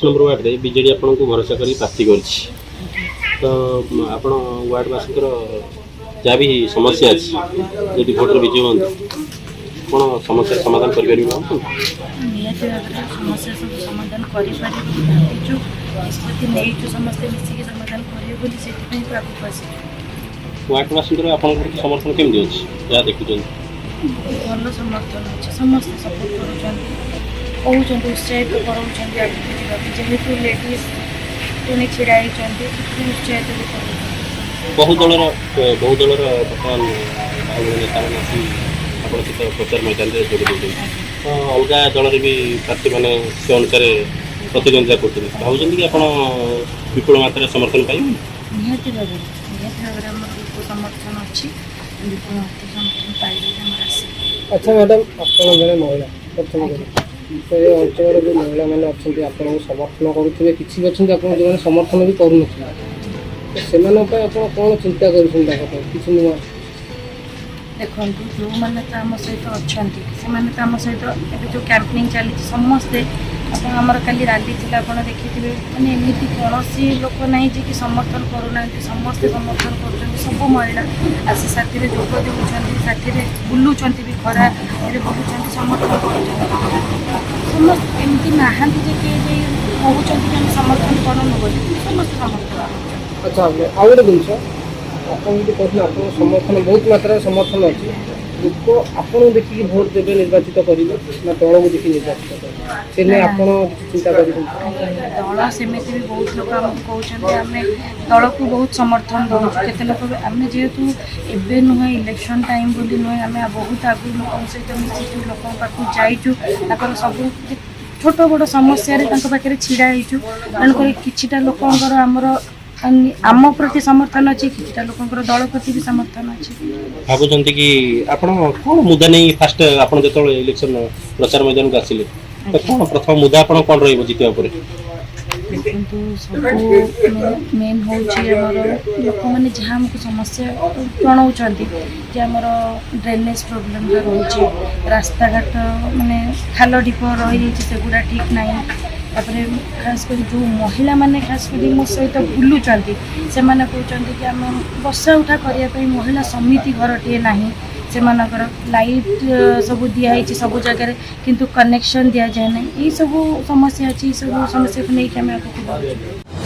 Number ward रे BJD आपन को भरोसा करी प्राप्ति करछि तो आपण वार्डवासी जहाँ भी समस्या अच्छी यदि भोटर विजय हूँ कौन समस्या समाधान कर निहत भाव समस्या सब समाधान करूँ निष्पत्ति नहीं समस्ते मिसिक समाधान करेंगे से आगे आस वार्डवासी आप समर्थन केमती अच्छी जहाँ देखुं भल समर्थन अच्छे समस्त सपोर्ट कर उत्साहित कराऊँ आगे जेहेतु लेडीज पुणी छिड़ा उत्साहित भी कर बहुदलर बर्तमान नेता मैंने आसी आप प्रचार मैदान में जोड़ी देते तो अलग दल भी प्रार्थी मैंने से अनुसार प्रतिद्वंदिता कर भावुं कि आप विपुल मात्रा समर्थन पाइबे निहत भाव आम विपुल समर्थन अच्छी विपुल मात्रा समर्थन पाइबे अच्छा मैडम आप जड़े महिला प्रथम तो ये अंचल जो महिला मैंने अच्छा आपको समर्थन करुवे किसी अच्छे आप जो समर्थन भी करूँ तो से आप कौन चिंता कर नुआ देखो जो मैंने तो आम सहित अच्छा से आम सहित ए जो कैंपेनिंग चली समस्ते आमर काली रैली थी आप देखिए मैंने एमती कौन लोक ना कि समर्थन करूना समस्ते समर्थन कर सब महिला आसी साथी जोग देते साथी बुलूँ भी खरा बुलूँ समर्थन कर समस्त एमती नहांती जे किए कहते कि समर्थन करूँ बोली समस्त समर्थन अच्छा आउ गोटे जिन आपड़ी कहते आप समर्थन बहुत मात्रा समर्थन अच्छे लोक आपको देखिए भोट देवे निर्वाचित करेंगे ना दल को देखिए निर्वाचित करेंगे आप चिंता कर दल सेमती भी बहुत लोग आमको कहते आम दल को बहुत समर्थन दूँ केते लोग आम जेहेतु एवं नुहे इलेक्शन टाइम बोली नुहे आम बहुत आगु लोक सहित मिशिचु लोक पाक जाइचु सब छोट बड़ समस्या पाखे छिड़ा होइचु तेणुक किछिटा लोकंकर आमर आम प्रति समर्थन अच्छी किसी लोक दल प्रति भी समर्थन अच्छी भावुं कि आप कौन मुद्दा नहीं फास्ट आप जो इलेक्शन प्रचार मैदान को आसिले तो कौन प्रथम मुद्दा आप कौन रीतिया किंतु सब मेन हूँ लोक मैंने जहाँ आमको समस्या जनाऊँच आमर ड्रेनेज प्रोब्लेम रही रास्ता घाट माने खाल ढीप रही सेगुड़ा ठीक ना तापर खास कर जो महिला माने खास कर मो सहित बुलूँ से मैंने कहते कि आम बसा उठा करने महिला समिति घरटे ना से लाइट सब दिखाई सब जगह किंतु कनेक्शन दि जाए ना ये सब समस्या अच्छी सब समस्या को लेकिन आगे बढ़ू।